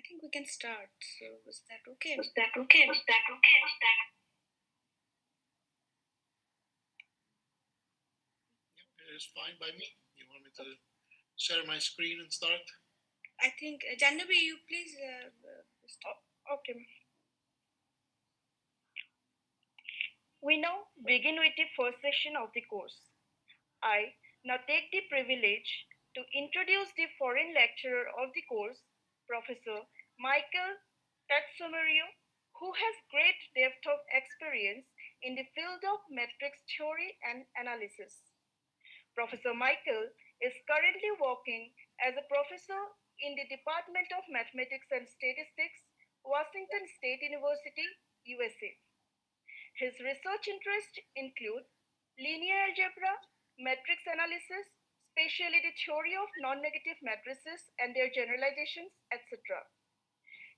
think we can start. So is that okay? It's fine by me. You want me to share my screen and start? I think Jannavi, you please start. Okay. We now begin with the first session of the course. I now take the privilege to introduce the foreign lecturer of the course, Professor Michael Tatsumario, who has great depth of experience in the field of matrix theory and analysis. Professor Michael is currently working as a professor in the Department of Mathematics and Statistics, Washington State University, USA. His research interests include linear algebra, matrix analysis, especially the theory of non-negative matrices and their generalizations, etc.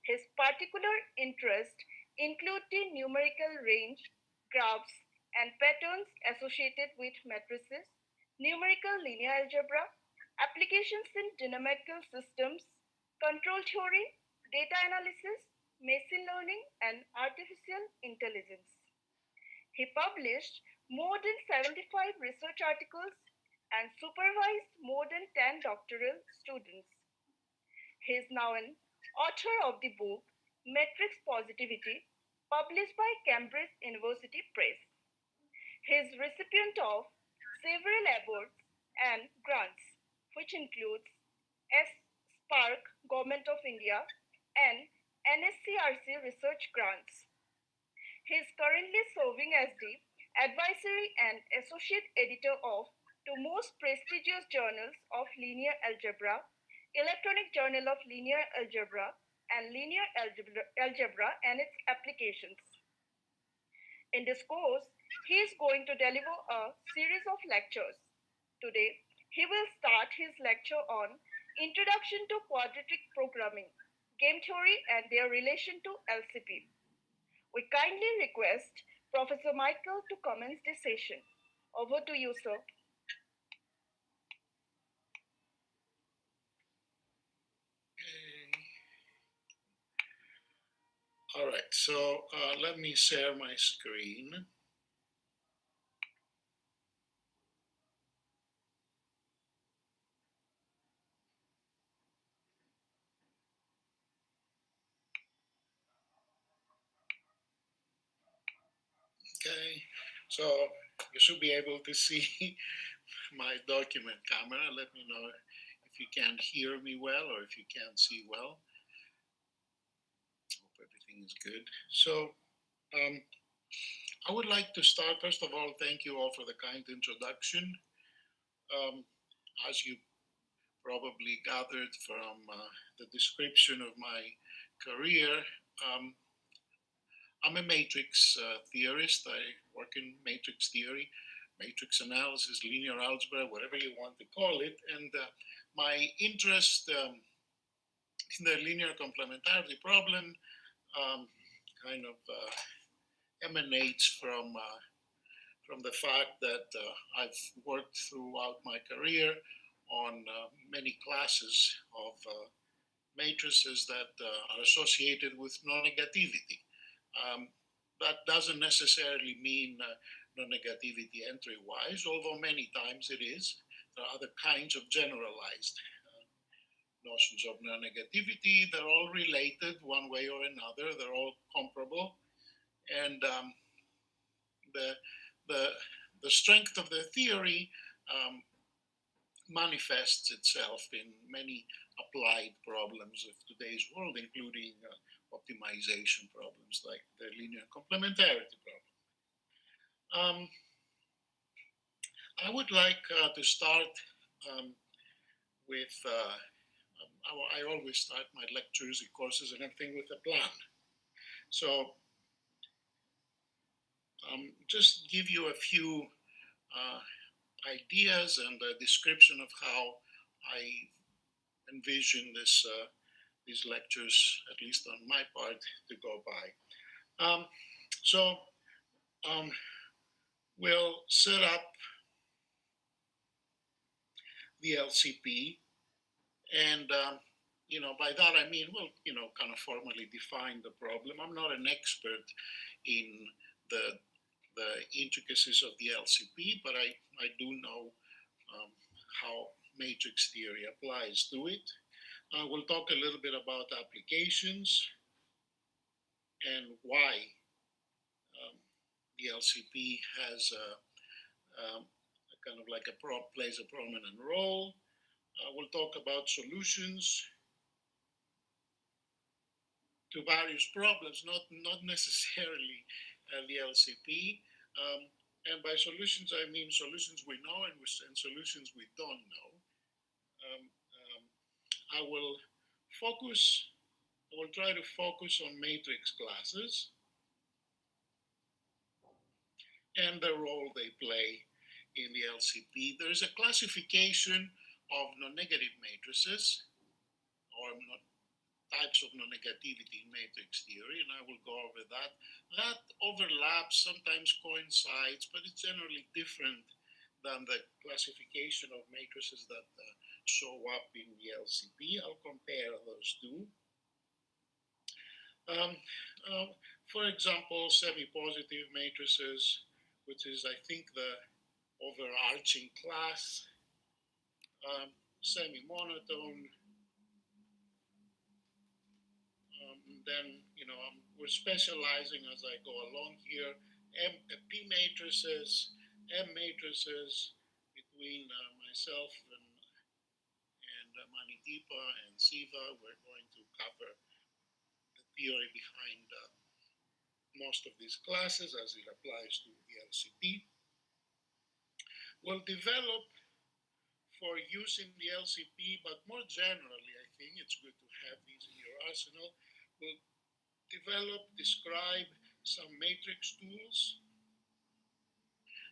His particular interests include the numerical range, graphs, and patterns associated with matrices, numerical linear algebra, applications in dynamical systems, control theory, data analysis, machine learning, and artificial intelligence. He published more than 75 research articles and supervised more than 10 doctoral students. He is now an author of the book Matrix Positivity, published by Cambridge University Press. He is recipient of several awards and grants, which includes S. Spark, Government of India, and NSCRC research grants. He is currently serving as the advisory and associate editor of two most prestigious journals of linear algebra, Electronic Journal of Linear Algebra and Linear Algebra and its Applications. In this course, he is going to deliver a series of lectures. Today, he will start his lecture on Introduction to Quadratic Programming, Game Theory and their relation to LCP. We kindly request Professor Michael to commence the session. Over to you, sir. All right, so let me share my screen. Okay, so you should be able to see my document camera. Let me know if you can't hear me well or if you can't see well. Hope everything is good. So I would like to start, first of all, thank you all for the kind introduction. As you probably gathered from the description of my career, I'm a matrix theorist. I work in matrix theory, matrix analysis, linear algebra, whatever you want to call it. And my interest in the linear complementarity problem kind of emanates from the fact that I've worked throughout my career on many classes of matrices that are associated with non-negativity. That doesn't necessarily mean non-negativity entry-wise, although many times it is. There are other kinds of generalized notions of non-negativity. They're all related one way or another. They're all comparable. And the strength of the theory manifests itself in many applied problems of today's world, including optimization problems like the linear complementarity problem. I would like to start with, I always start my lectures and courses and everything with a plan. So just give you a few ideas and a description of how I envision these lectures, at least on my part, to go by. We'll set up the LCP, and By that I mean, well, kind of formally define the problem. I'm not an expert in the intricacies of the LCP, but I do know how matrix theory applies to it. We'll talk a little bit about applications and why the LCP has a kind of like plays a prominent role. We'll talk about solutions to various problems, not necessarily the LCP. And by solutions, I mean solutions we know and solutions we don't know. Um, um, I will focus. I will try to focus on matrix classes and the role they play in the LCP. There is a classification of non-negative matrices, or types of non-negativity in matrix theory, and I will go over that. That overlaps, sometimes coincides, but it's generally different than the classification of matrices that show up in the LCP. I'll compare those two. Um, for example, semi-positive matrices, which is, I think, the overarching class. Semi-monotone. Then, we're specializing as I go along here. P matrices, M matrices, between myself and Manideepa and Siva. We're going to cover the theory behind most of these classes as it applies to the LCP. We'll develop for use in the LCP, but more generally, I think it's good to have these in your arsenal. We'll describe some matrix tools,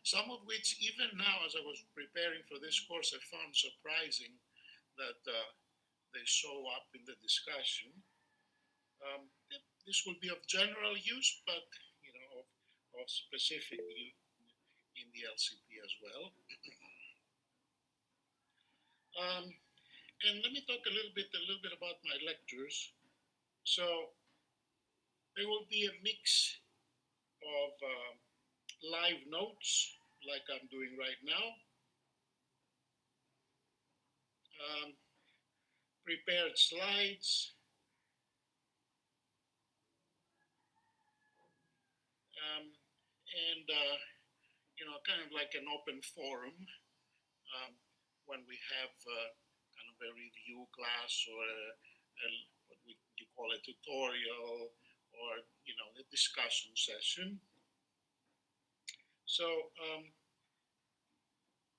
some of which even now, as I was preparing for this course, I found surprising that they show up in the discussion. This will be of general use, but of specific use in the LCP as well. And let me talk a little bit about my lectures. So there will be a mix of live notes, like I'm doing right now, prepared slides, and kind of like an open forum when we have kind of a review class or what you call a tutorial or a discussion session. So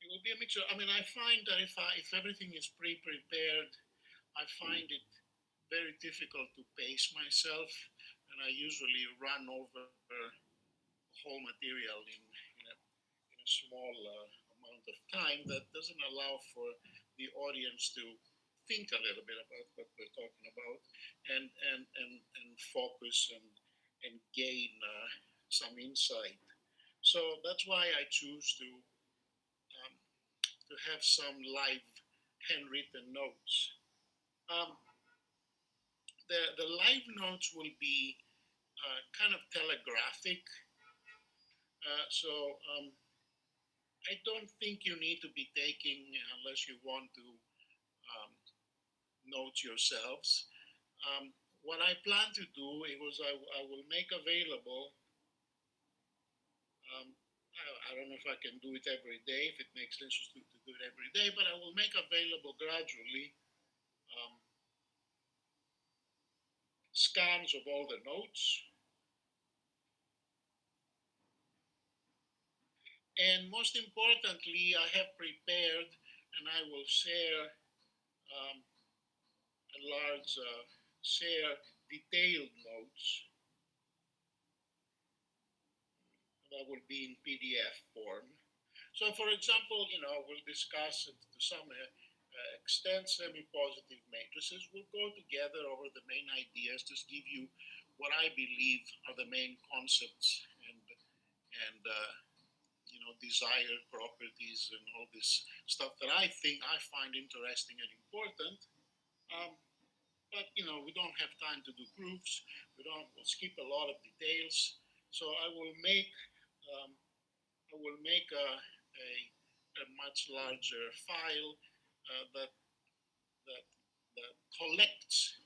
it will be a mixture. I mean, I find that if everything is pre-prepared, I find it very difficult to pace myself, and I usually run over the whole material in a small amount of time that doesn't allow for the audience to think a little bit about what we're talking about and focus and gain some insight. So that's why I choose to have some live handwritten notes. The live notes will be kind of telegraphic. So I don't think you need to be taking unless you want to note yourselves. What I plan to do is I will make available. I don't know if I can do it every day, if it makes sense to do it every day, but I will make available gradually scans of all the notes. And most importantly, I have prepared and I will share a large share detailed notes that will be in PDF form. So, for example, we'll discuss to some extent semi-positive matrices. We'll go together over the main ideas, just give you what I believe are the main concepts and desired properties and all this stuff that I find interesting and important. but we don't have time to do proofs. We'll skip a lot of details. So um, I will make a much larger file that that collects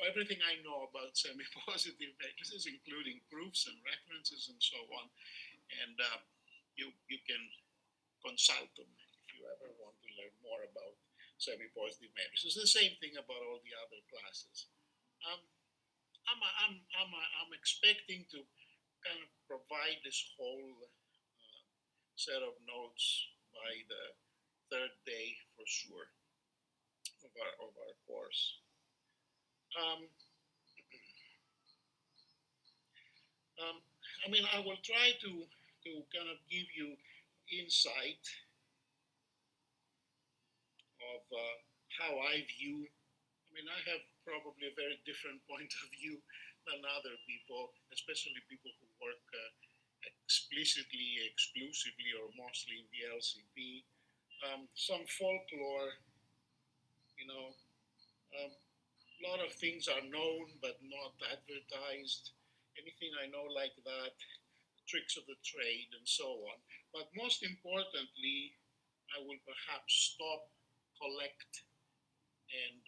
everything I know about semi-positive matrices, including proofs and references and so on. And you can consult them if you ever want to learn more about semi-positive matrices. The same thing about all the other classes. Um, I'm expecting to kind of provide this whole set of notes by the third day for sure of our course. Um, I mean, I will try to kind of give you insight of how I view. I mean, I have probably a very different point of view than other people, especially people who work explicitly, exclusively, or mostly in the LCP. Some folklore, you know, a lot of things are known but not advertised. Anything I know like that, tricks of the trade, and so on. But most importantly, I will perhaps stop, collect, and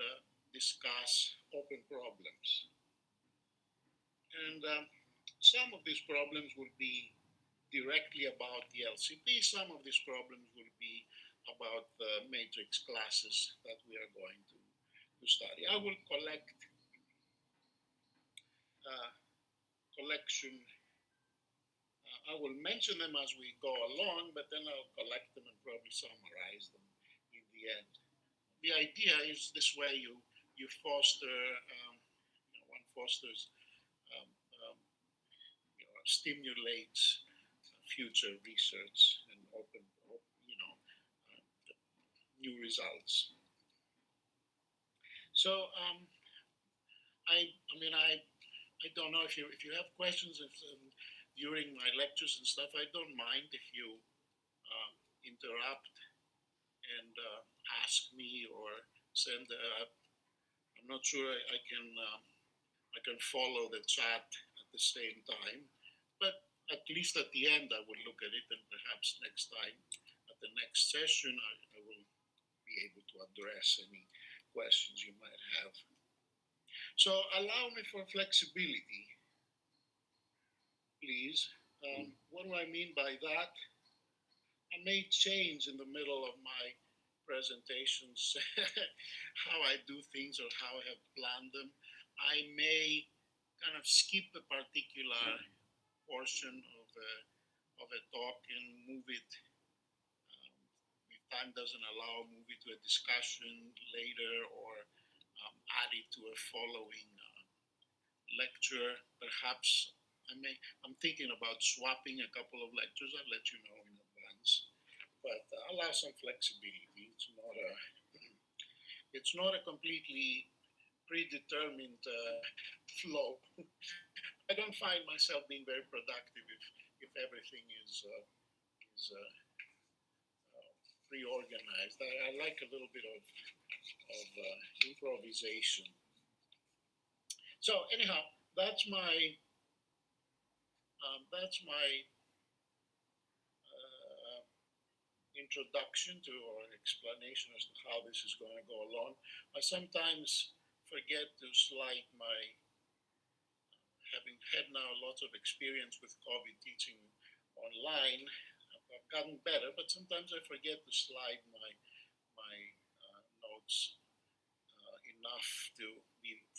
discuss open problems. And some of these problems will be directly about the LCP, some of these problems will be about the matrix classes that we are going to study. I will collect uh, collection. I will mention them as we go along, but then I'll collect them and probably summarize them in the end. The idea is this way you foster, one fosters, um, um, stimulates future research and new results. So I mean I don't know if you have questions during my lectures and stuff. I don't mind if you interrupt and ask me or send. I'm not sure I can follow the chat at the same time, but at least at the end I will look at it, and perhaps next time at the next session I will be able to address any questions you might have. So allow me for flexibility, please. What do I mean by that? I may change in the middle of my presentations how I do things or how I have planned them. I may kind of skip a particular portion of a talk and move it, if time doesn't allow, move it to a discussion later, or add it to a following lecture. Perhaps I'm thinking about swapping a couple of lectures. I'll let you know in advance, but allow some flexibility. It's not a completely predetermined flow. I don't find myself being very productive if everything is pre-organized. I like a little bit of improvisation. So anyhow, that's my introduction to or explanation as to how this is going to go along. I sometimes forget to slide my, having had now lots of experience with COVID teaching online. I've gotten better, but sometimes I forget to slide my notes enough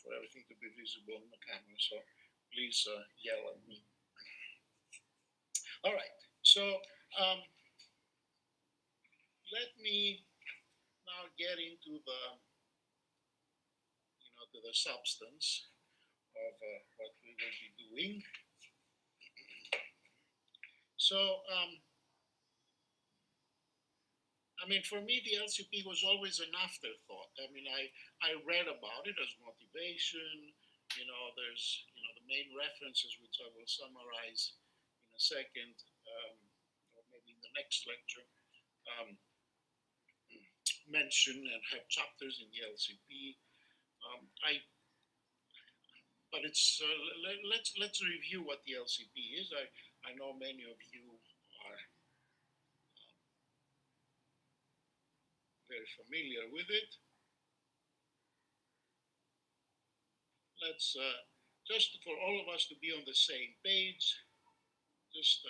for everything to be visible in the camera. So please yell at me. All right. So let me now get into the substance of what we will be doing. So I mean, for me, the LCP was always an afterthought. I mean, I read about it as motivation. There's the main references, which I will summarize in a second, or maybe in the next lecture. Mention and have chapters in the LCP. But it's let's review what the LCP is. I know many of you are very familiar with it. Let's just for all of us to be on the same page, just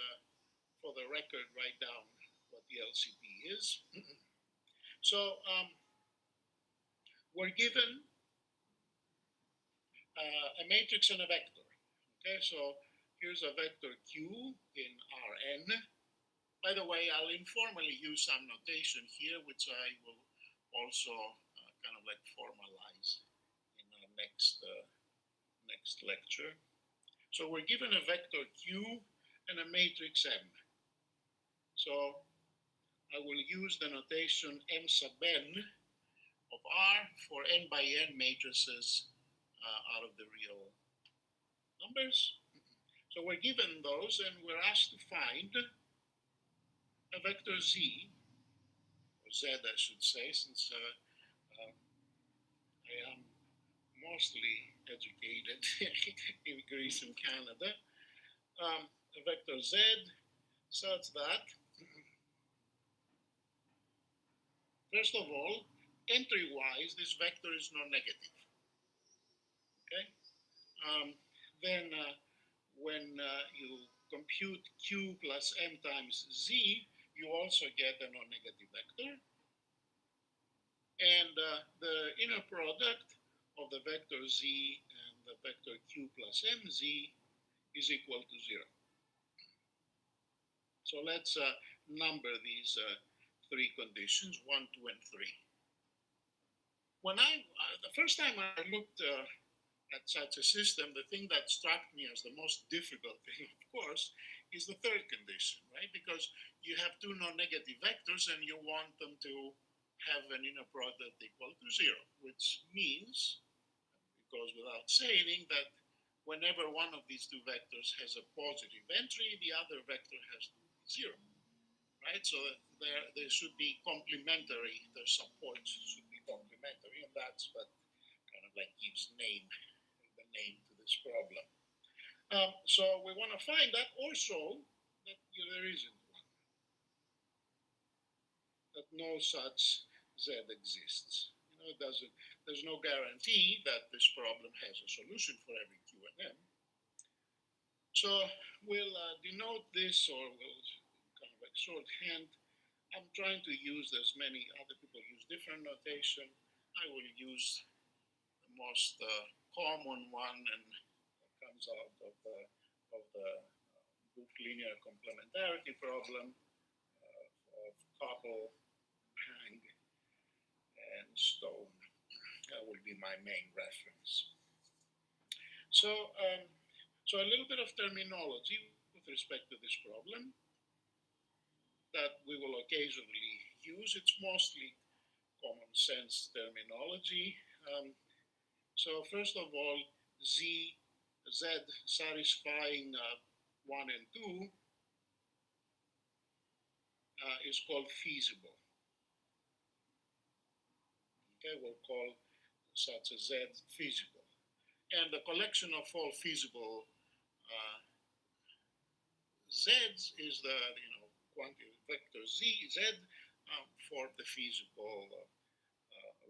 for the record, write down what the LCP is. So we're given a matrix and a vector. Okay, so here's a vector Q in Rn. By the way, I'll informally use some notation here, which I will also kind of like formalize in our next lecture. So we're given a vector Q and a matrix M. So I will use the notation M sub n of R for n by n matrices out of the real numbers. So we're given those and we're asked to find a vector Z, or Z I should say, since I am mostly educated in Greece and Canada, a vector Z such that, first of all, entry-wise, this vector is non-negative. Okay? Then when you compute Q plus M times Z, you also get a non-negative vector. And the inner product of the vector Z and the vector Q plus MZ is equal to 0. So let's number these three conditions, 1, 2, and 3. When the first time I looked at such a system, the thing that struck me as the most difficult thing, of course, is the third condition, right? Because you have two non-negative vectors and you want them to have an inner product equal to 0, which means, it goes without saying, that whenever one of these two vectors has a positive entry, the other vector has to be 0, right? So they should be complementary, their supports should be complementary, and that's what kind of like gives the name to this problem. So we want to find that, or show that there isn't one, that no such Z exists. There's no guarantee that this problem has a solution for every Q and M. So we'll denote this, or we'll kind of like shorthand. I'm trying to use, as many other people use different notation. I will use the most common one, and that comes out of the book linear complementarity problem of Koppel, Hang, and Stone. That will be my main reference. So a little bit of terminology with respect to this problem that we will occasionally use. It's mostly common sense terminology. So first of all, Z satisfying 1 and 2 is called feasible. Okay, we'll call such a Z feasible. And the collection of all feasible Z's is the quantity vector Z for the feasible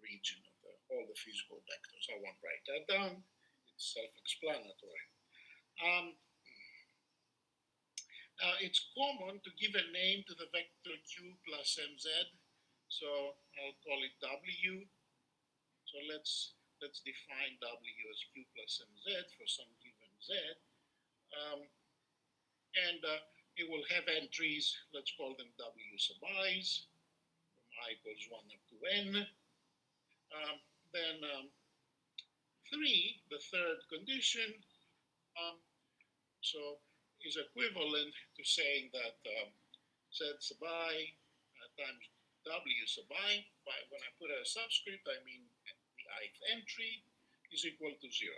region of all the feasible vectors. I won't write that down. It's self-explanatory. It's common to give a name to the vector Q plus MZ. So I'll call it W. So let's define W as Q plus MZ for some given Z. And it will have entries, let's call them W sub i's, from I equals 1 up to N. Then 3, the third condition, so is equivalent to saying that Z sub I times W sub I, when I put a subscript, I mean the ith entry is equal to 0.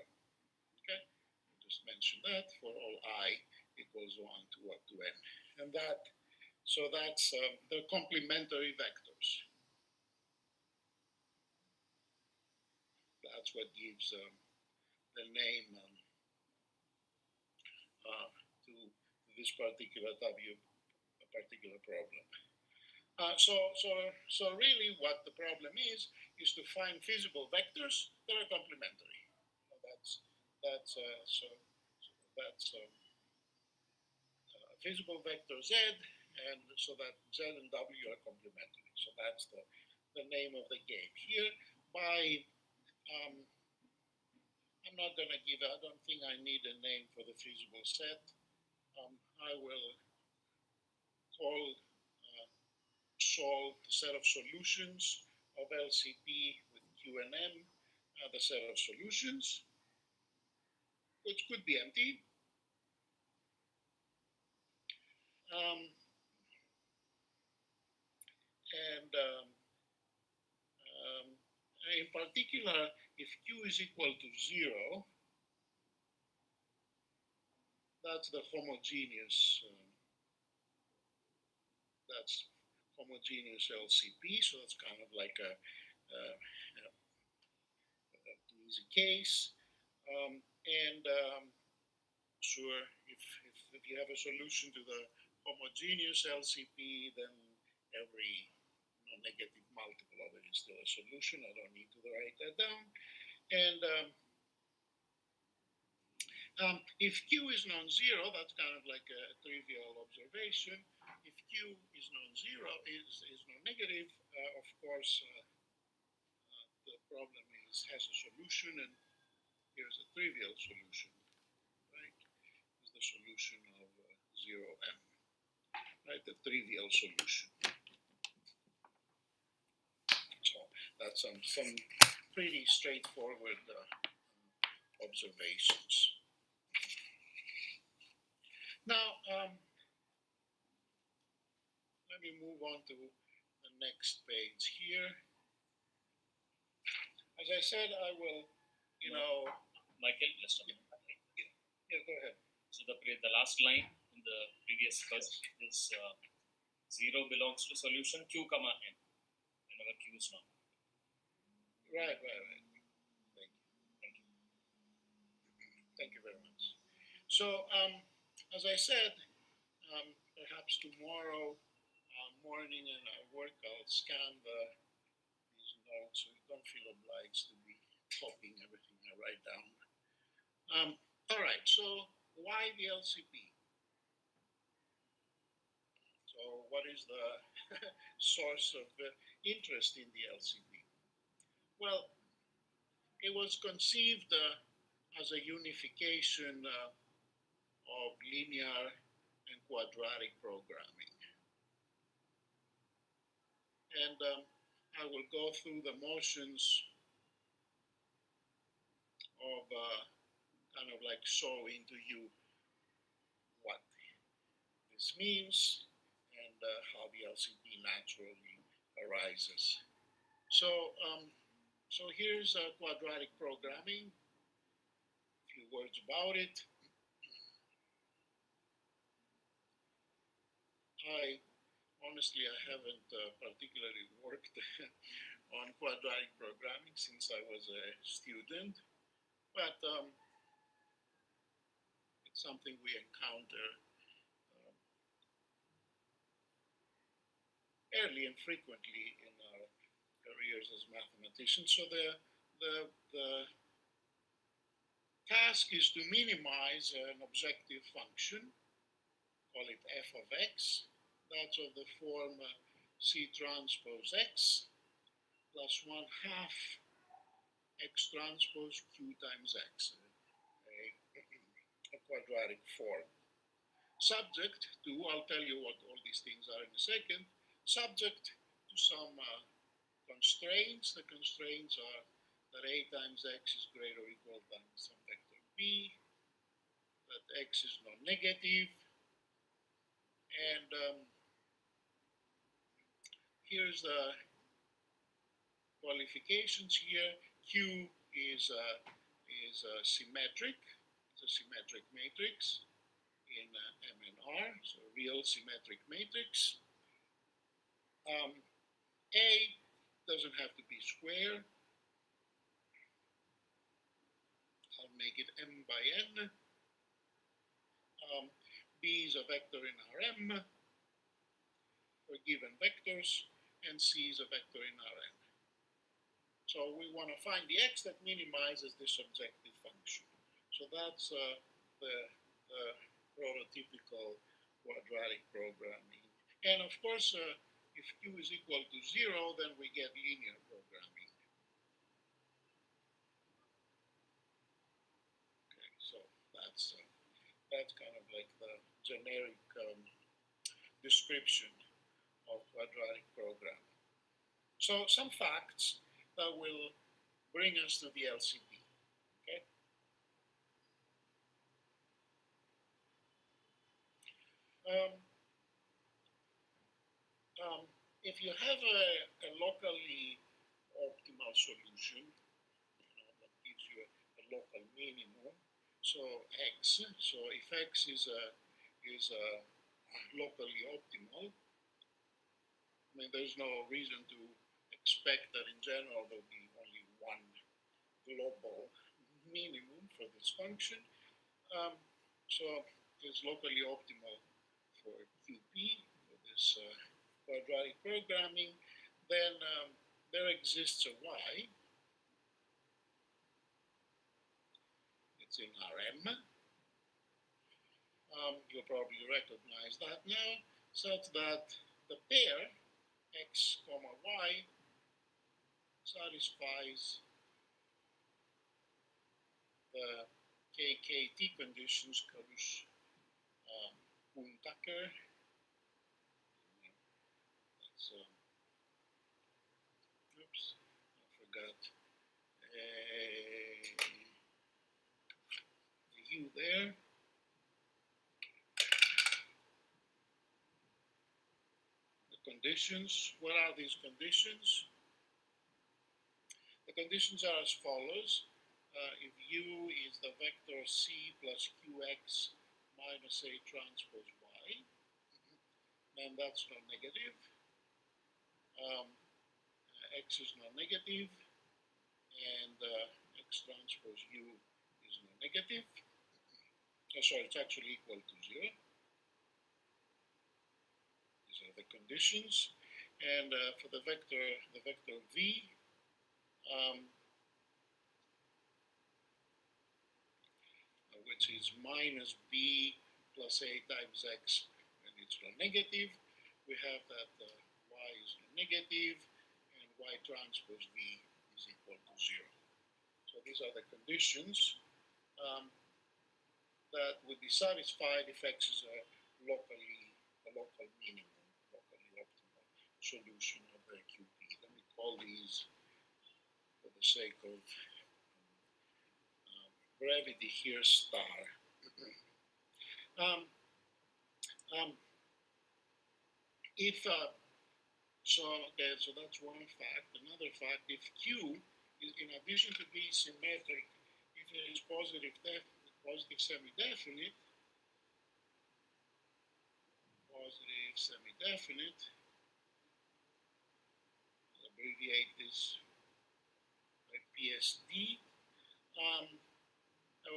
Okay, I'll just mention that for all I equals 1 to up to N. And that's the complementary vectors. that's what gives the name to this particular problem. So really what the problem is to find feasible vectors that are complementary. That's feasible vector Z, and so that Z and W are complementary. So that's the name of the game here. I'm not going to I don't think I need a name for the feasible set. I will call solve the set of solutions of LCP with Q and M, the set of solutions, which could be empty. In particular, if Q is equal to 0, that's the homogeneous. That's homogeneous LCP, so it's kind of like an easy case. Sure, if you have a solution to the homogeneous LCP, then every negative multiple of it is still a solution. I don't need to write that down. And if Q is non-zero, that's kind of like a trivial observation. If Q is non-zero, is non-negative, of course, the problem has a solution, and here's a trivial solution, right? It's the solution of 0M, right? The trivial solution. So that's some pretty straightforward observations. Now, let me move on to the next page here. As I said, I will, Michael, just a minute. Yeah, go ahead. So the last line in the previous first is 0 belongs to solution Q comma N, whenever Q is not. Right. Thank you very much. So, as I said, perhaps tomorrow morning in our work, I'll scan these notes, so you don't feel obliged to be copying everything I write down. All right, so why the LCP? So what is the source of interest in the LCP? Well, it was conceived as a unification of linear and quadratic programming. And I will go through the motions of kind of like showing to you what this means and how the LCP naturally arises. So here's quadratic programming. A few words about it. Honestly, I haven't particularly worked on quadratic programming since I was a student, but it's something we encounter early and frequently in our careers as mathematicians. So the task is to minimize an objective function, call it f of x. That's of the form C transpose x plus 1/2 x transpose q times x, a quadratic form. Subject to, I'll tell you what all these things are in a second, subject to some constraints. The constraints are that a times x is greater or equal than some vector b, that x is non-negative, and here's the qualifications here. Q is symmetric. It's a symmetric matrix in M and R, so real symmetric matrix. A doesn't have to be square. make it m by n. B is a vector in Rm for given vectors, and C is a vector in Rn. So we want to find the x that minimizes this objective function. So that's the prototypical quadratic programming. And of course, if q is equal to 0, then we get linear programming. Okay, so that's kind of like the generic description of quadratic programming. So some facts that will bring us to the LCP. Okay. If you have a locally optimal solution, that gives you a local minimum, so x. So if x is locally optimal, I mean, there's no reason to expect that in general there'll be only one global minimum for this function. So it's locally optimal for QP, for this quadratic programming. Then there exists a y. It's in Rm. You'll probably recognize that now, such that the pair x comma y satisfies the KKT conditions, Karush Tucker. That's oops, I forgot the U there. The conditions. What are these conditions? The conditions are as follows. If U is the vector C plus QX minus A transpose Y, then that's non-negative. X is non-negative, and X transpose U is non-negative. Sorry, it's actually equal to 0. These are the conditions. And for the vector V, which is minus B plus A times X, and it's non-negative, we have that Y is non-negative, and Y transpose V is equal to 0. So these are the conditions that would be satisfied if X is a local minimum, locally optimal solution of the QP. Let me call these, for the sake of brevity here, star. So that's one fact. Another fact, if Q is, in addition to being symmetric, if it is positive semi-definite, I'll abbreviate this by PSD.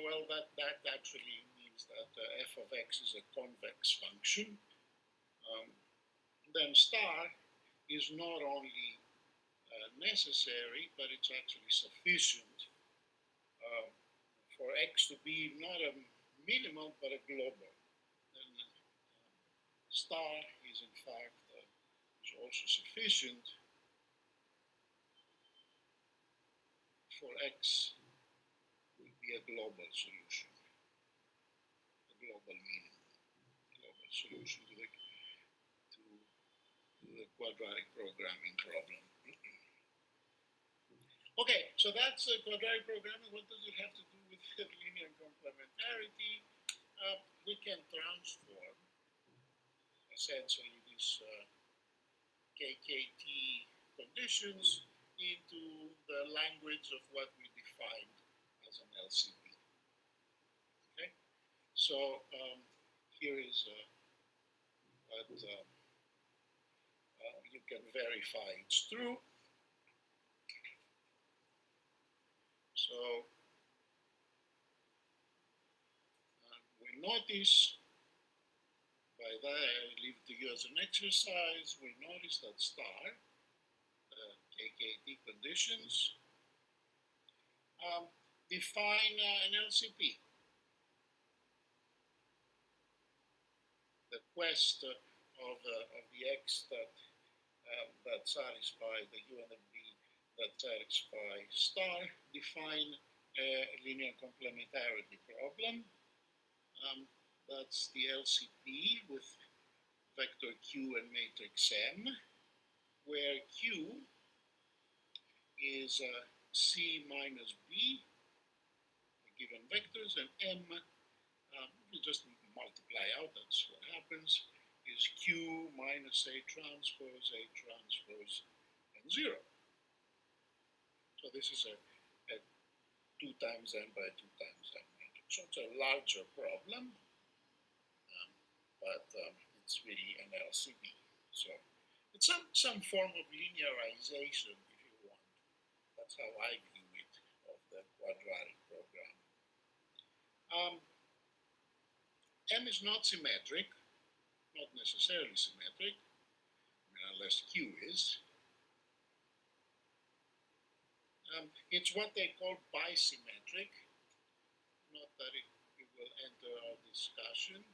Well, that actually means that f of x is a convex function. Then star is not only necessary, but it's actually sufficient for x to be not a minimal, but a global. Then star is in fact is also sufficient for x will be a global solution, a global minimum, global solution to the quadratic programming problem. Okay, so that's quadratic programming. What does it have to do with linear complementarity? We can transform essentially these KKT conditions into the language of what we defined as an LCP. Okay, so here is what you can verify it's true. So notice, by that I leave it to you as an exercise, we notice that star, KKT conditions, define an LCP. The quest of the X that satisfy the U and the B that satisfy star define a linear complementarity problem. That's the LCP with vector Q and matrix M, where Q is C minus B, the given vectors, and M, you just multiply out, that's what happens, is Q minus A transpose, and 0. So this is a 2 times n by 2 times n matrix. So it's a larger problem, but it's really an LCP. So it's some form of linearization, if you want. That's how I view it, of the quadratic program. M is not symmetric, not necessarily symmetric, unless Q is. It's what they call bisymmetric, not that it will enter our discussion.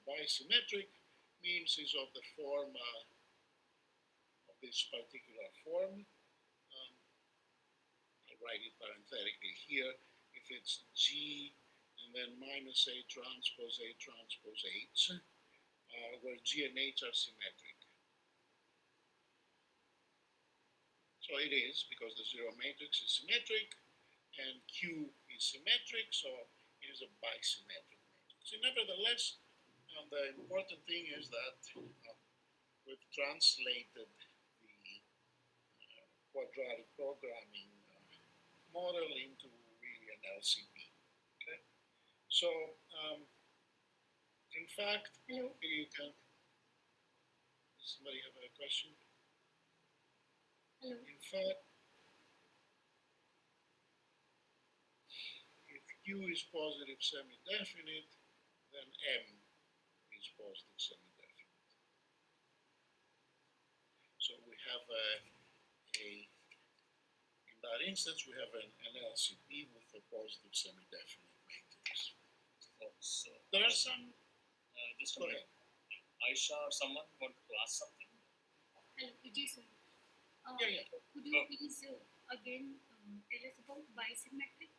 Bisymmetric means is of the form, of this particular form. I'll write it parenthetically here. If it's G and then minus A transpose H, where G and H are symmetric. So it is, because the zero matrix is symmetric and Q is symmetric, so it is a bisymmetric matrix. So nevertheless, the important thing is that we've translated the quadratic programming model into really an LCP. Okay? So, in fact, Hello. you can. Does somebody have a question? Hello. In fact, if Q is positive semi-definite, then M is positive semi-definite. So we have in that instance, we have an LCP with a positive semi-definite matrix. So There are some. just Go ahead. Aisha or someone want to ask something? Hello, Vijay sir. Yeah. Could you please again tell us about bisymmetric?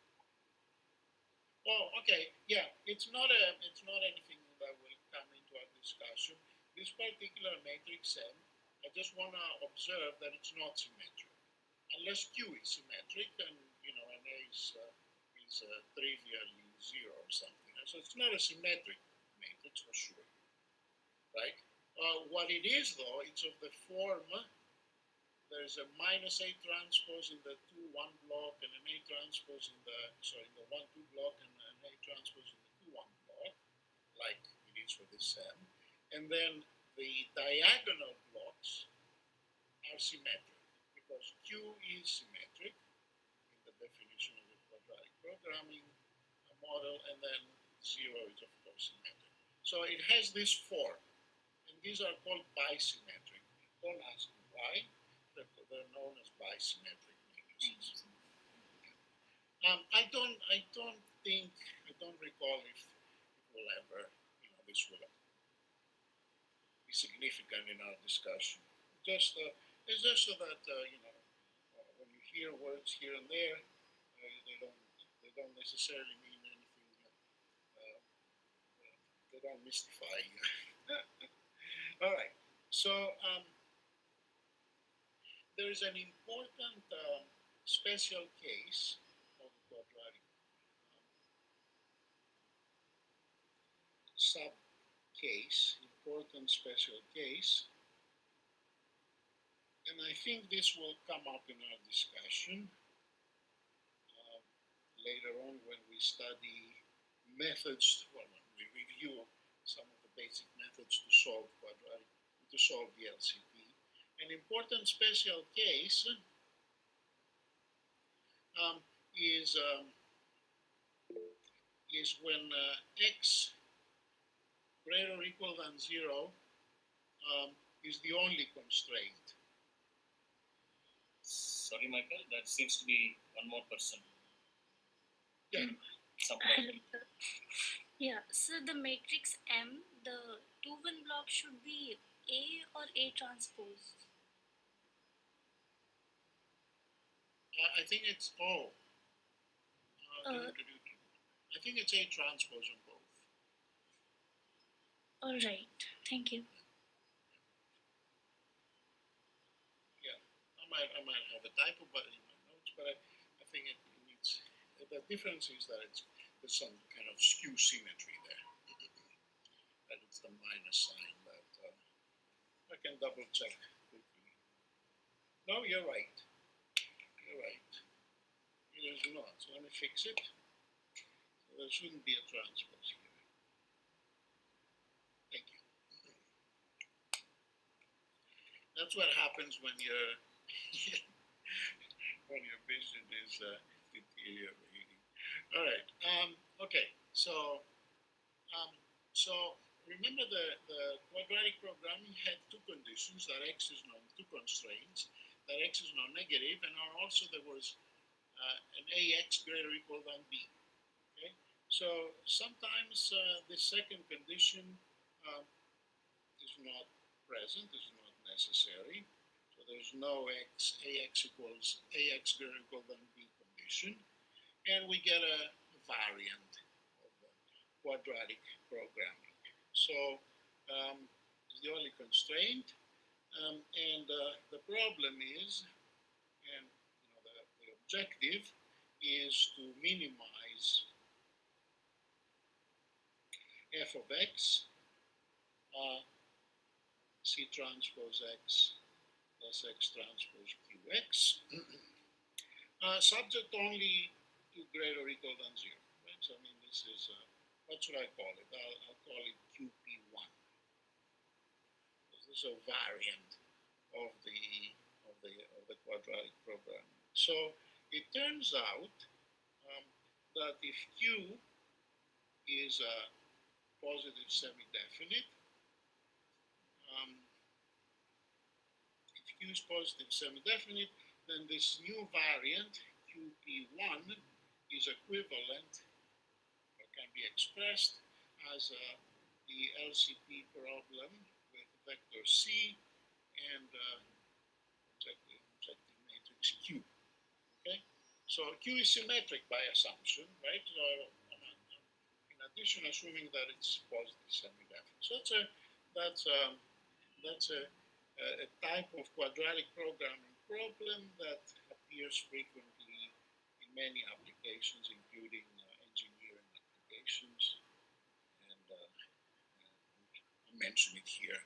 Oh, okay. Yeah, it's not anything that will come into our discussion. This particular matrix M, I just want to observe that it's not symmetric. Unless Q is symmetric, and an A is trivially 0 or something. So it's not a symmetric matrix for sure, right? What it is, though, it's of the form. There's a minus A transpose in the 2-1 block and an A transpose in the 1-2 block and an A transpose in the 2-1 block, like it is for this M. And then the diagonal blocks are symmetric because Q is symmetric in the definition of the quadratic programming model, and then 0 is of course symmetric. So it has this form, and these are called bisymmetric. Don't ask me why. They're known as bisymmetric matrices. I don't recall if we'll ever, this will be significant in our discussion. It's just so that when you hear words here and there, they don't necessarily mean anything. They don't mystify you. All right. So. There is an important special case of the quadratic sub-case, important special case, and I think this will come up in our discussion later on when we study methods, when we review some of the basic methods to solve the LCP. An important special case is is when x greater or equal than 0 is the only constraint. Sorry, Michael, that seems to be one more person. Yeah. Somewhere. Yeah, so the matrix M, the 2-1 block should be A or A transpose. I think it's O. I think it's A transpose on both. All right, thank you. Yeah, I might have a typo but in my notes, but I think it needs. The difference is that there's some kind of skew symmetry there. That it's the minus sign, but I can double check quickly. No, you're right. You're right. It is not. So let me fix it. So there shouldn't be a transpose here. Thank you. That's what happens when your when your vision is deteriorating. All right. Okay. So remember the quadratic programming had two conditions: that x is two constraints, that x is non-negative, and also there was an ax greater or equal than b. Okay. So sometimes the second condition is not present, is not necessary. So there's no ax equals ax greater or equal than b condition, and we get a variant of quadratic programming. So it's the only constraint, and the problem is, and the objective is to minimize f of x, c transpose x plus x transpose qx, subject only to greater or equal than 0. Right? So I mean, this is what should I call it? I'll call it QP1. This is a variant of the quadratic program. So it turns out that if Q is a positive semi-definite, if Q is positive semi-definite, then this new variant QP1 is equivalent, or can be expressed as the LCP problem with vector C and projective matrix Q. Okay, so Q is symmetric by assumption, right? So in addition, assuming that it's positive semi-definite. So that's a type of quadratic programming problem that appears frequently in many applications, including engineering applications, and I'll mention it here.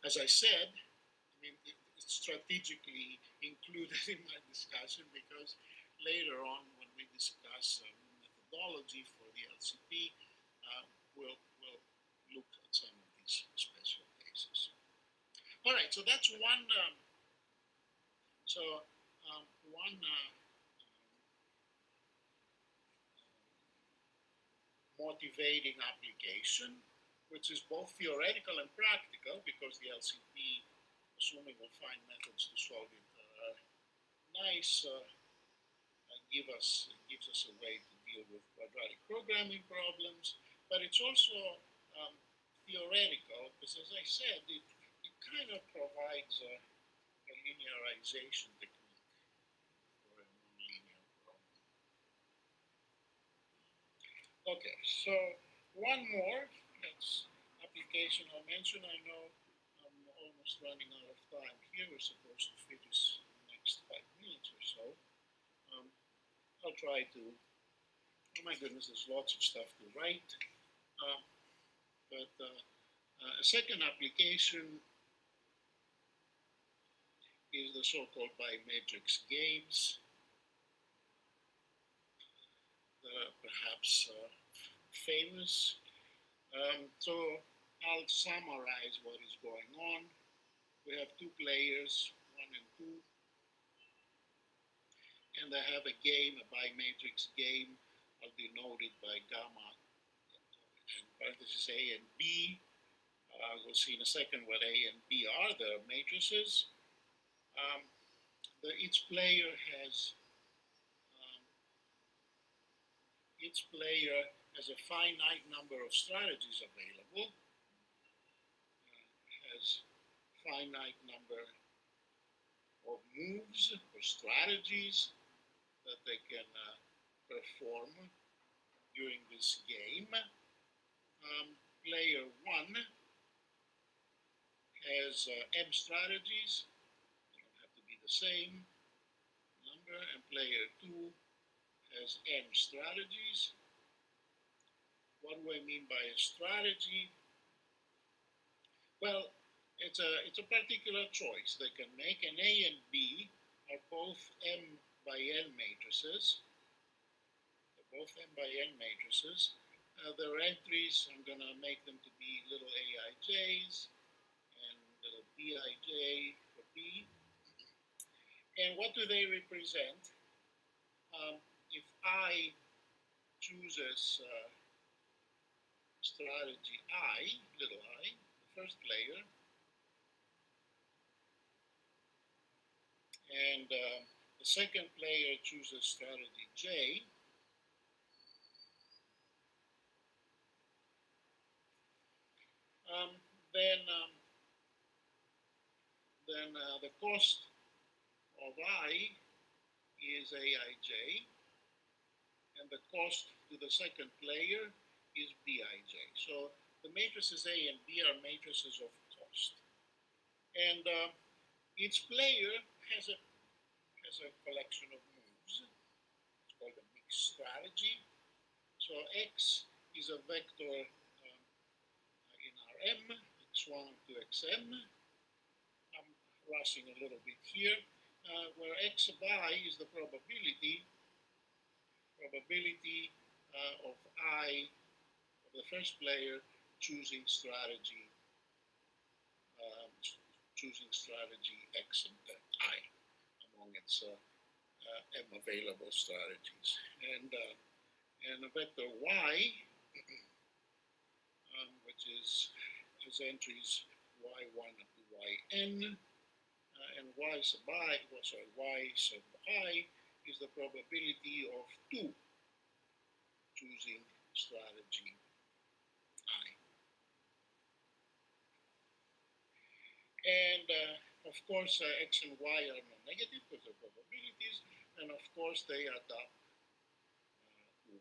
As I said, I mean, it's strategically included in my discussion because later on, when we discuss methodology for the LCP, we'll look at some of these special cases. All right, so that's one. Motivating application, which is both theoretical and practical, because the LCP, assuming we'll find methods to solve it, gives us a way to deal with quadratic programming problems. But it's also theoretical, because as I said, it kind of provides a linearization technique for a nonlinear problem. Okay, so one more application I'll mention. I know I'm almost running out of time here. We're supposed to finish in the next 5 minutes or so. I'll try to. Oh my goodness, there's lots of stuff to write. But a second application is the so-called bimatrix games that are perhaps famous. So I'll summarize what is going on. We have two players, 1 and 2, and they have a game, a bimatrix game, I'll denote it by gamma and parentheses A and B. We'll see in a second what A and B are, the matrices. Each player has a finite number of strategies available, has finite number of moves or strategies that they can perform during this game. Player 1 has M strategies. They don't have to be the same number. And player 2 has N strategies. What do I mean by a strategy? Well, it's a particular choice they can make, and A and B are both M by N matrices. They're both M by N matrices. Their entries, I'm going to make them to be little aij's and little bij for B. And what do they represent? If I chooses strategy I, little I, the first player, and the second player chooses strategy J, then the cost of I is aij, and the cost to the second player is bij. So the matrices A and B are matrices of cost, and each player has a collection of moves. It's called a mixed strategy. So X is a vector in Rm, x1 to xm. I'm rushing a little bit here, where x by is the probability of I, of the first player, choosing strategy X and I among its M available strategies, and a vector Y, which has entries y1 to yn, and y sub I is the probability of 2 choosing strategy I. And of course, X and Y are non-negative because they're probabilities, and of course they add up 1.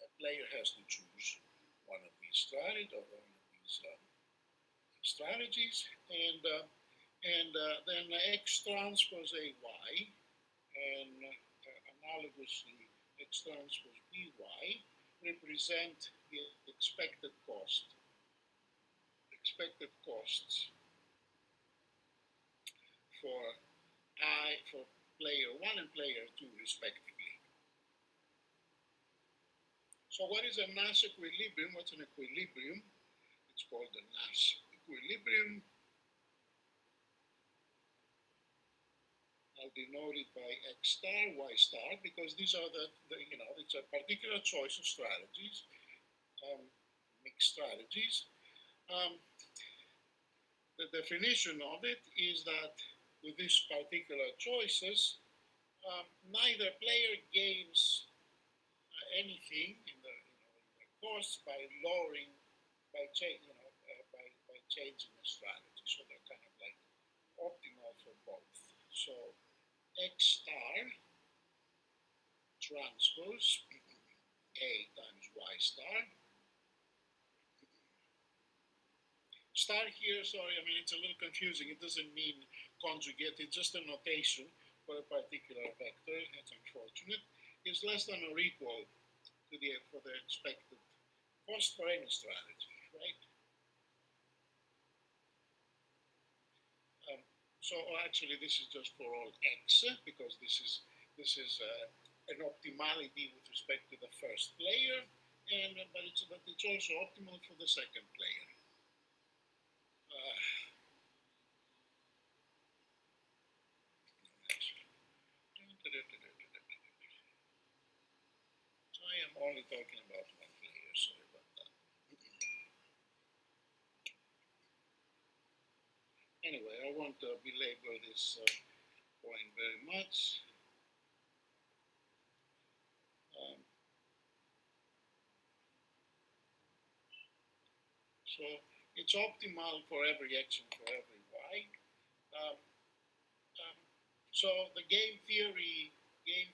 A player has to choose one of these strategies, and then X transpose AY, and analogously X transpose BY represent the expected costs for player 1 and player 2 respectively. So what is a Nash equilibrium? What's an equilibrium? It's called the Nash equilibrium. I'll denote it by X star, Y star, because these are it's a particular choice of strategies, mixed strategies. The definition of it is that with these particular choices, neither player gains anything in the cost by changing the strategy. So they're kind of like optimal for both. So X star transpose A times Y star. Star here, sorry, I mean, it's a little confusing. It doesn't mean conjugate. It's just a notation for a particular vector. It's unfortunate. It's less than or equal to for the expected cost for any strategy, right? So actually, this is just for all X, because this is an optimality with respect to the first player, but it's also optimal for the second player. only talking about one player, sorry about that. Anyway, I won't belabor this point very much. So it's optimal for every x and for every y. Um, so the game theory famed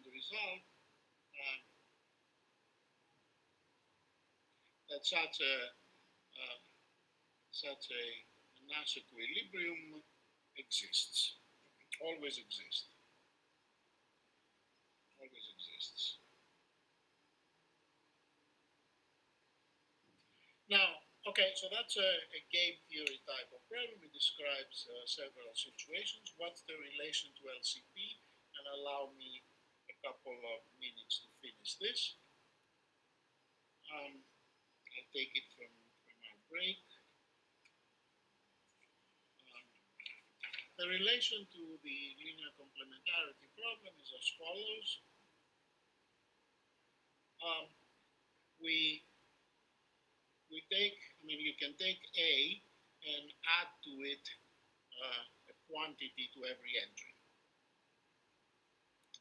result that such a Nash equilibrium exists, always exists. Now, okay, so that's a game theory type of problem. It describes several situations. What's the relation to LCP? And allow me a couple of minutes to finish this. I'll take it from our break. The relation to the linear complementarity problem is as follows. You can take A and add to it a quantity to every entry.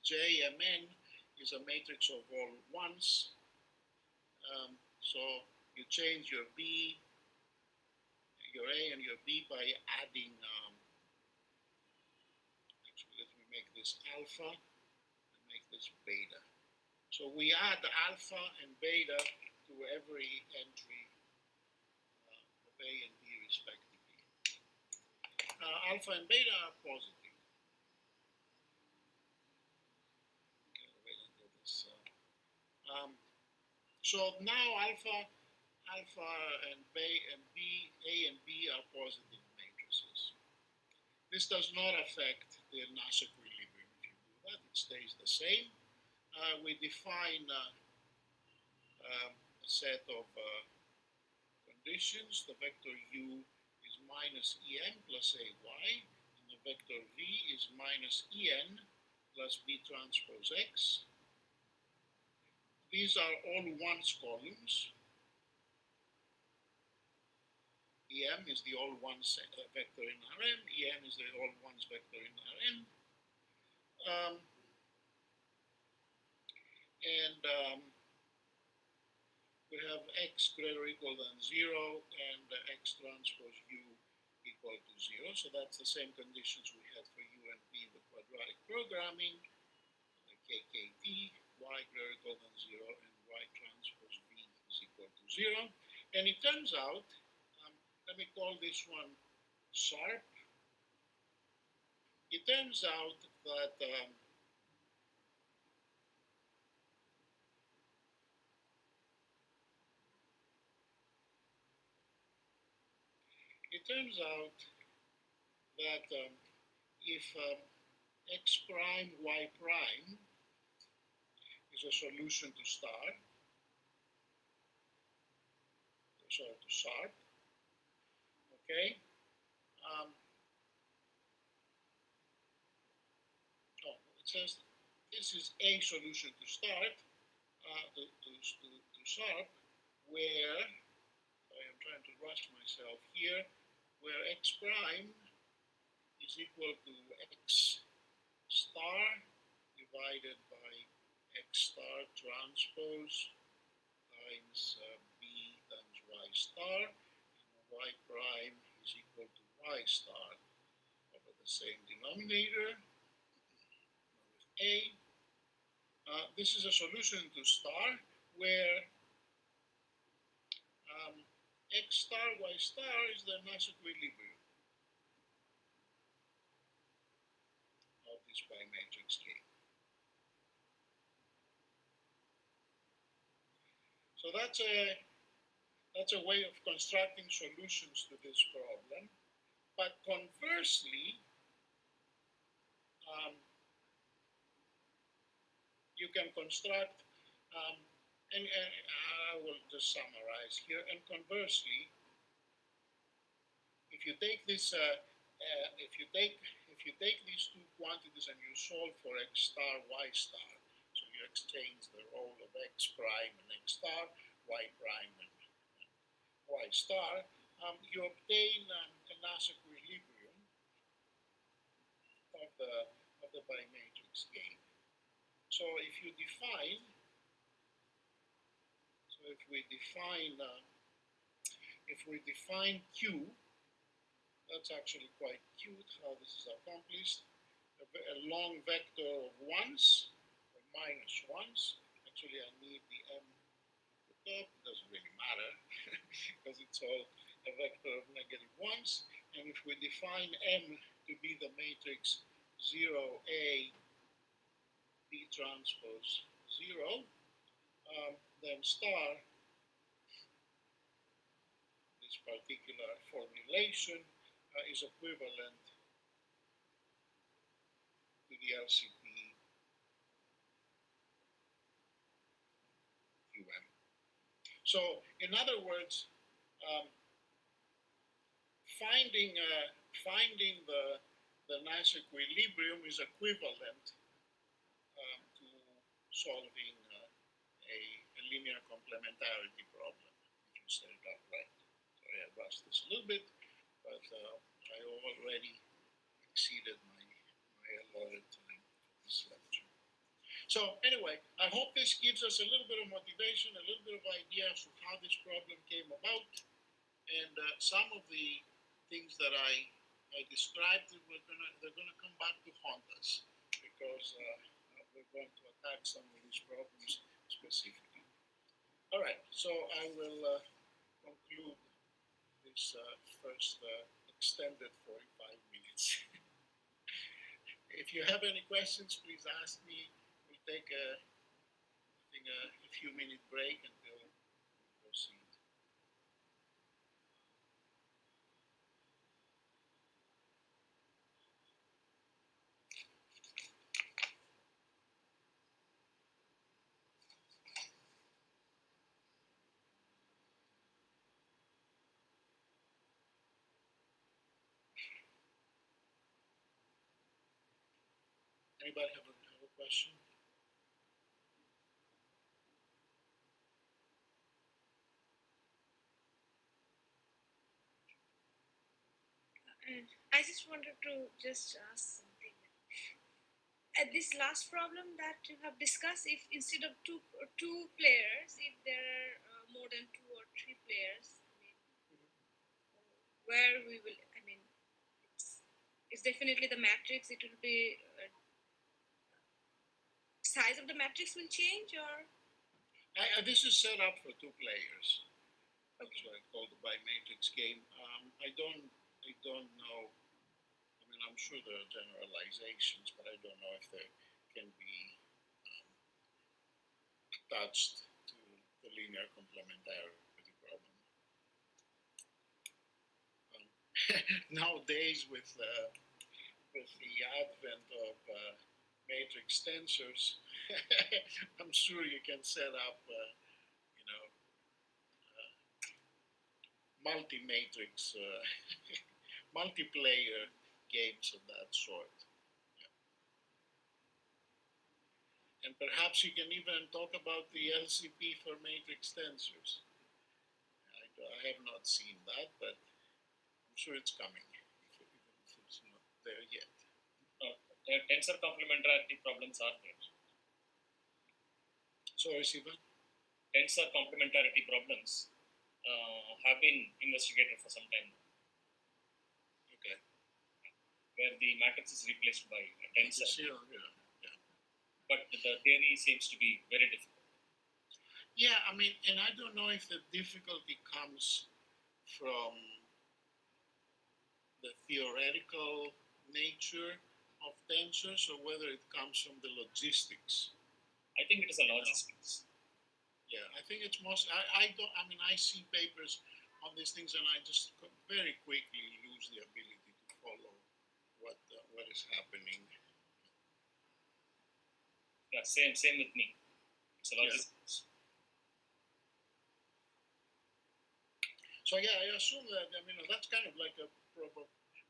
JMN is a matrix of all ones. So you change your B, your A and your B by adding, actually let me make this alpha and make this beta. So we add alpha and beta to every entry of A and B respectively. Alpha and beta are positive. Okay, wait until this. So now alpha and A and B are positive matrices. This does not affect the Nash equilibrium. If you do that, it stays the same. We define a set of conditions. The vector U is minus En plus Ay, and the vector V is minus En plus B transpose X. These are all ones columns. Em is the all ones vector in Rn, En is the all ones vector in Rn. We have x greater or equal than 0 and x transpose u equal to 0. So that's the same conditions we had for u and v in the quadratic programming. KKT, y greater or equal than 0 and y transpose v is equal to 0. And it turns out, let me call this one sharp. It turns out that if x prime y prime is a solution to star, sorry, to sharp, okay? It says this is a solution to start, to sharp, where, I am trying to rush myself here, where x prime is equal to x star divided by x star transpose times b times y star, and y prime is equal to y star over the same denominator with a. This is a solution to star where x star y star is the Nash equilibrium of this bimatrix game. So that's a way of constructing solutions to this problem. But conversely, you can construct, and I will just summarize here. And conversely, if you take this, if you take these two quantities and you solve for x star y star, so your exchange the role of x prime and x star, y prime and y star, you obtain a Nash equilibrium of the bimatrix game. So if we define Q, that's actually quite cute how this is accomplished. A long vector of ones or minus ones. Actually, I need the m at the top. It doesn't really matter because it's all a vector of negative ones. And if we define M to be the matrix 0A B transpose 0, then star, this particular formulation, is equivalent to the LCP QM. So, in other words, finding the Nash equilibrium is equivalent to solving a linear complementarity problem, if you set it up right. Sorry, I rushed this a little bit, but I already exceeded my allotted time for this lecture. So anyway, I hope this gives us a little bit of motivation, a little bit of idea as to how this problem came about, and some of the things that I described, they're gonna come back to haunt us because we're going to attack some of these problems specifically. All right, so I will conclude this first extended 45 minutes. If you have any questions, please ask me. We'll take a few minute break until we proceed. Anybody have a question? I just wanted to just ask something. At this last problem that you have discussed, if instead of two players, if there are more than 2 or 3 players, where we will, it's definitely the matrix. It will be size of the matrix will change, or This is set up for 2 players. That's okay. what I call the bimatrix game. I don't know. I mean, I'm sure there are generalizations, but I don't know if they can be attached to the linear complementarity problem. Nowadays, with the advent of matrix tensors, I'm sure you can set up, multi-matrix, multiplayer games of that sort. Yeah. And perhaps you can even talk about the LCP for matrix tensors. I have not seen that, but I'm sure it's coming, even if it's not there yet. Tensor complementarity problems are there. Sorry, Sivan? Tensor complementarity problems have been investigated for some time. Okay. Where the matrix is replaced by a tensor. Yeah. But the theory seems to be very difficult. Yeah, I mean, and I don't know if the difficulty comes from the theoretical nature of tensors or whether it comes from the logistics. I think it is a logistics. Yeah, I think it's most. I see papers on these things and I just very quickly lose the ability to follow what is happening. Yeah, same with me. It's a logistics. So yeah, I assume that that's kind of like a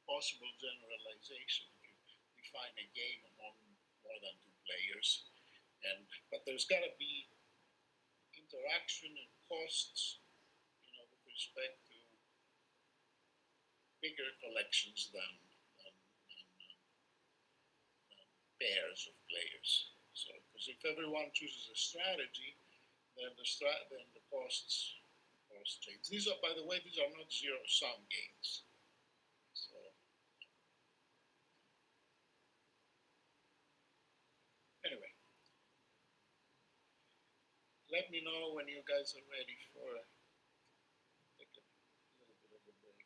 possible generalization. If you define a game among more than 2 players, But there's got to be interaction and costs, with respect to bigger collections than pairs of players. So, because if everyone chooses a strategy, then the costs change. These are, by the way, these are not zero-sum games. So, anyway, let me know when you guys are ready for take a little bit of a break.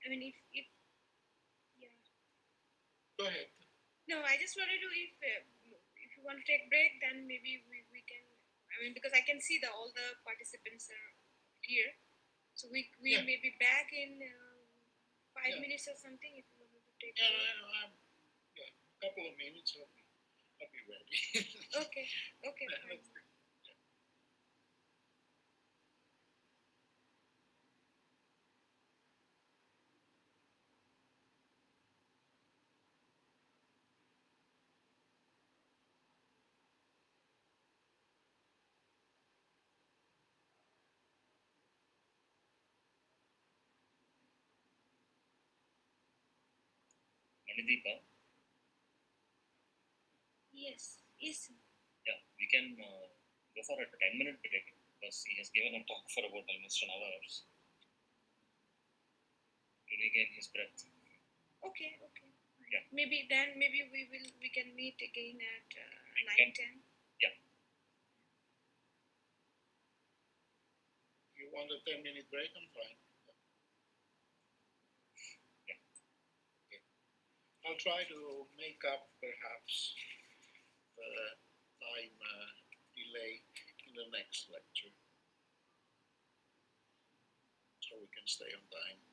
I mean, if yeah. Go ahead. No, I just wanted to, if you want to take break, then maybe we can. I mean, because I can see that all the participants are here, so we Yeah. may be back in 5 Yeah. minutes or something. If you wanted to take. Yeah, a couple of minutes, I'll be ready. Okay. Okay. Yeah, Fine. let's do it. Manideepa, Yes. Yes. yeah, we can go for a 10-minute break because he has given a talk for about almost an hour to regain his breath. Okay. Okay. Yeah. Maybe then we can meet again at We 9:10. Yeah. You want a 10-minute break? I'm fine. Yeah. Okay. I'll try to make up perhaps the time delay in the next lecture so we can stay on time.